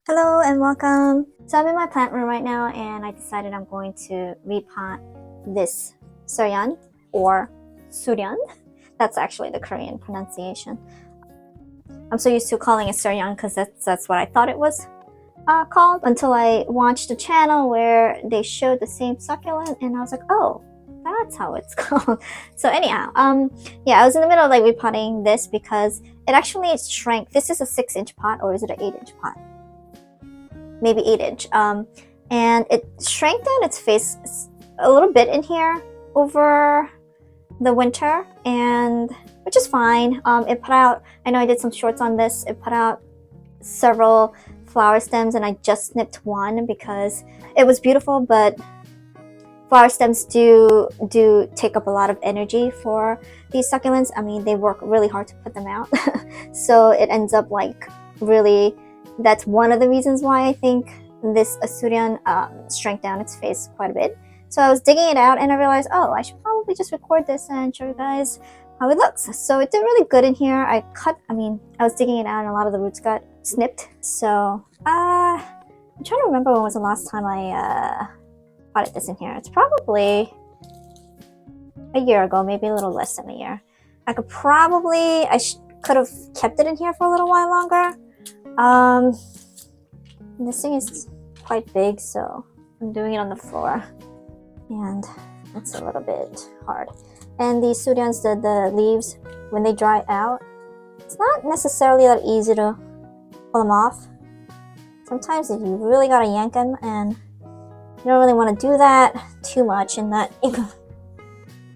Hello and welcome. So I'm in my plant room right now and I decided I'm going to repot this suryan or suryan. That's actually the Korean pronunciation. I'm so used to calling it suryan because that's what I thought it was called until I watched a channel where they showed the same succulent and I was like, oh, that's how it's called. So anyhow, yeah, I was in the middle of repotting this because it actually shrank. This is a 6-inch pot, or is it an 8-inch pot? Maybe 8-inch, and it shrank down its face a little bit in here over the winter, and which is fine. It put out, I know I did some shorts on this, it put out several flower stems and I just snipped one because it was beautiful, but flower stems do take up a lot of energy for these succulents. I mean, they work really hard to put them out. So it ends up like really, that's one of the reasons why I think this Asurian shrank down its face quite a bit. So I was digging it out and I realized, oh, I should probably just record this and show you guys how it looks. So it did really good in here. I was digging it out and a lot of the roots got snipped. So I'm trying to remember when was the last time I potted this in here. It's probably a year ago, maybe a little less than a year. I could have kept it in here for a little while longer. This thing is quite big, so I'm doing it on the floor, and it's a little bit hard. And these suryans, the leaves, when they dry out, it's not necessarily that easy to pull them off. Sometimes you really gotta yank them, and you don't really want to do that too much, and that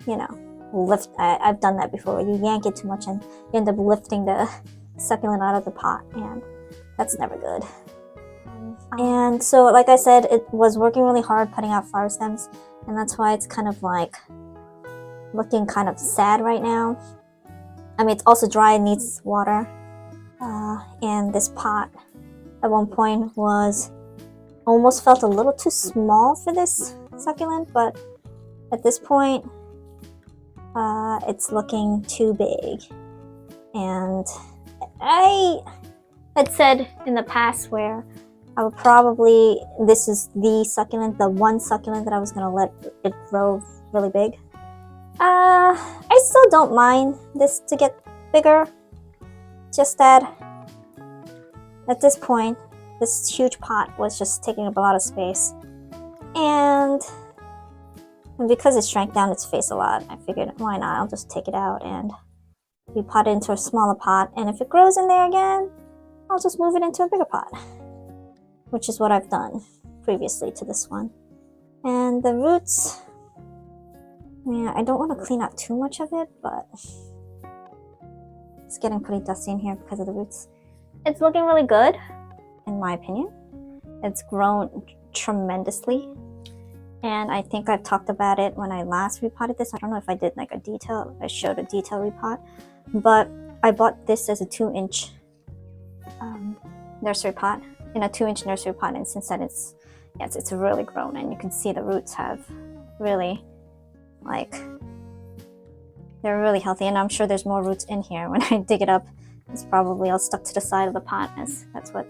you know, lift. I've done that before. You yank it too much, and you end up lifting the succulent out of the pot, and that's never good. And so, like I said, it was working really hard putting out flower stems, and that's why it's kind of like looking kind of sad right now. I mean, it's also dry and needs water. And this pot at one point almost felt a little too small for this succulent, but at this point it's looking too big. And I had said in the past where I would probably, this is the succulent, the one succulent that I was going to let it grow really big. I still don't mind this to get bigger, just that at this point, this huge pot was just taking up a lot of space. And because it shrank down its face a lot, I figured, why not? I'll just take it out and repot it into a smaller pot. And if it grows in there again, I'll just move it into a bigger pot, which is what I've done previously to this one. And the roots, yeah, I don't want to clean out too much of it, but it's getting pretty dusty in here because of the roots. It's looking really good, in my opinion. It's grown tremendously, and I think I've talked about it when I last repotted this. I don't know if I did like I showed a detail repot, but I bought this as a 2-inch nursery pot, in a 2-inch nursery pot, and since then it's really grown, and you can see the roots have really, like, they're really healthy, and I'm sure there's more roots in here. When I dig it up, it's probably all stuck to the side of the pot, as that's what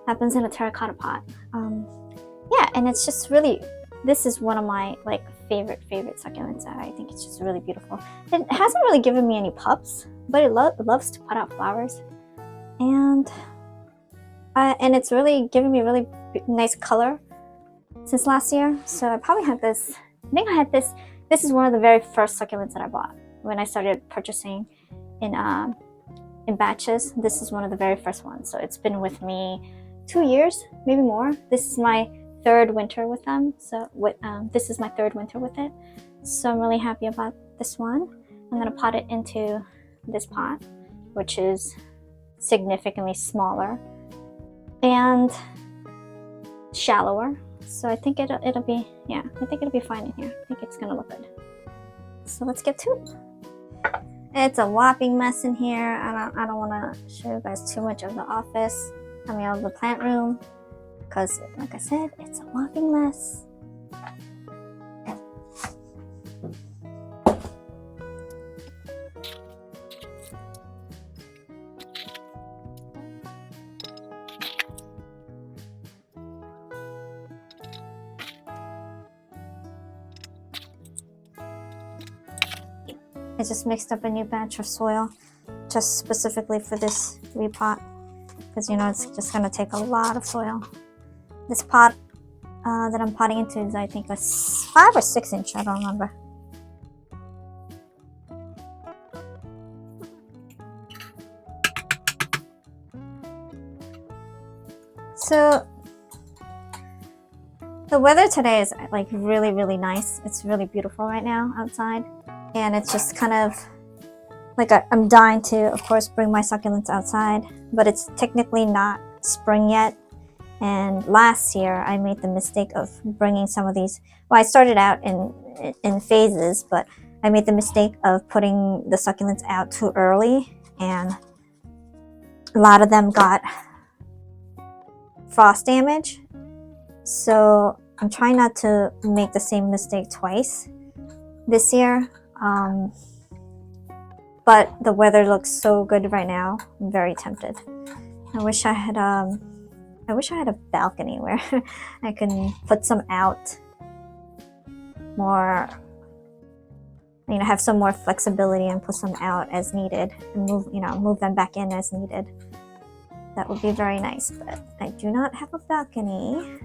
happens in a terracotta pot. Yeah, and it's just really, this is one of my like favorite succulents. I think it's just really beautiful. It hasn't really given me any pups, but it loves to put out flowers, and it's really given me really nice color since last year. So I probably had this, I think I had this. This is one of the very first succulents that I bought when I started purchasing in batches. This is one of the very first ones. So it's been with me 2 years, maybe more. This is my 3rd winter with them. So this is my 3rd winter with it. So I'm really happy about this one. I'm gonna pot it into this pot, which is significantly smaller and shallower. So I think it'll be, yeah, I think it'll be fine in here. I think it's gonna look good. So let's get to it. It's a whopping mess in here. I don't want to show you guys too much of the office. I mean, of the plant room, because like I said, it's a whopping mess. I just mixed up a new batch of soil just specifically for this repot, because you know it's just gonna take a lot of soil. This pot that I'm potting into is, I think, a 5 or 6 inch, I don't remember. So the weather today is like really, really nice. It's really beautiful right now outside, and it's just kind of like I'm dying to, of course, bring my succulents outside, but it's technically not spring yet. And last year I made the mistake of bringing some of these, well, I started out in phases, but I made the mistake of putting the succulents out too early, and a lot of them got frost damage. So I'm trying not to make the same mistake twice this year. But the weather looks so good right now. I'm very tempted. I wish I had a balcony where I can put some out more, you know, have some more flexibility and put some out as needed and move them back in as needed. That would be very nice, but I do not have a balcony.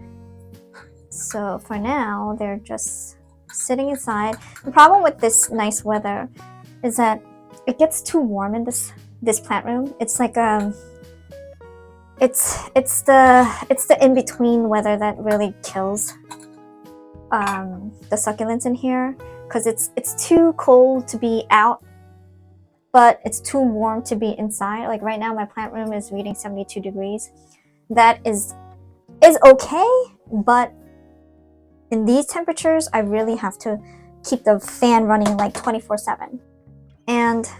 So for now, they're just sitting inside. The problem with this nice weather is that it gets too warm in this plant room. It's like it's the in-between weather that really kills the succulents in here, because it's too cold to be out, but it's too warm to be inside. Like right now my plant room is reading 72 degrees. That is okay, but in these temperatures I really have to keep the fan running like 24/7. And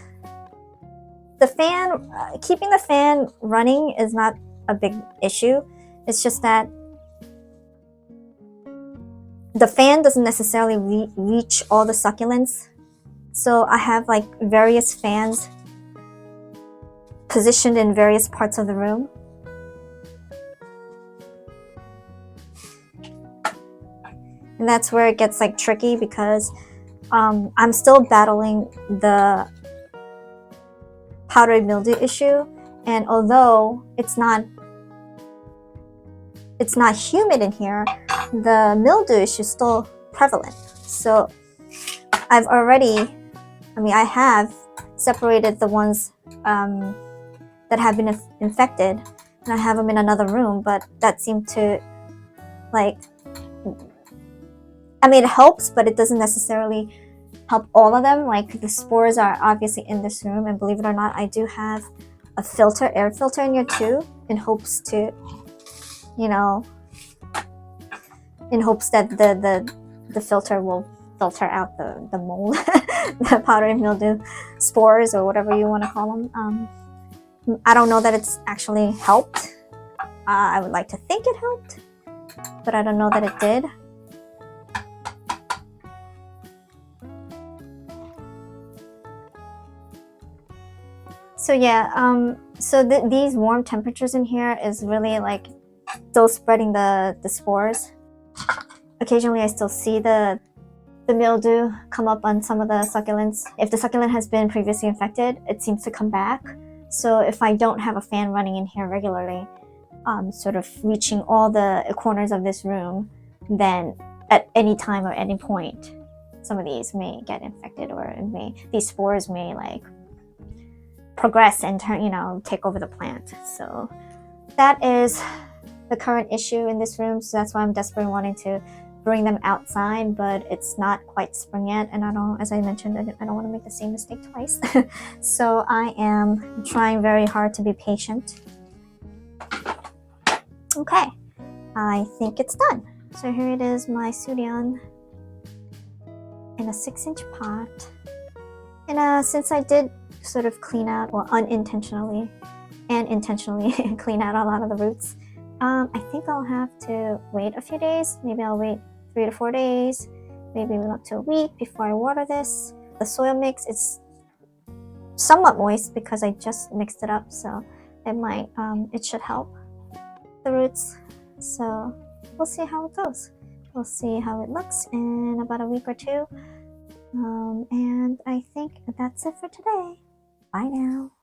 the fan, keeping the fan running is not a big issue. It's just that the fan doesn't necessarily reach all the succulents. So I have like various fans positioned in various parts of the room. And that's where it gets like tricky, because I'm still battling the powdery mildew issue, and although it's not humid in here, the mildew issue is still prevalent. So I have separated the ones that have been infected, and I have them in another room, but that seemed to, like, I mean, it helps, but it doesn't necessarily help all of them. Like, the spores are obviously in this room, and believe it or not, I do have a air filter in here too, in hopes to, you know, in hopes that the filter will filter out the mold, the powdery mildew spores, or whatever you want to call them. I don't know that it's actually helped. I would like to think it helped, but I don't know that it did. So yeah, these warm temperatures in here is really like still spreading the spores. Occasionally I still see the mildew come up on some of the succulents. If the succulent has been previously infected, it seems to come back. So if I don't have a fan running in here regularly, sort of reaching all the corners of this room, then at any time or any point, some of these may get infected, or these spores may like progress and turn, take over the plant. So that is the current issue in this room. So that's why I'm desperately wanting to bring them outside, but it's not quite spring yet, and as I mentioned, I don't want to make the same mistake twice. So I am trying very hard to be patient. Okay, I think it's done. So here it is, my Succulent in a 6-inch pot. And since I did sort of clean out, well, unintentionally and intentionally clean out a lot of the roots, I think I'll have to wait a few days. Maybe I'll wait 3 to 4 days, maybe up to a week before I water this. The soil mix is somewhat moist because I just mixed it up, so it should help the roots. So we'll see how it goes. We'll see how it looks in about a week or two. And I think that's it for today. Bye now.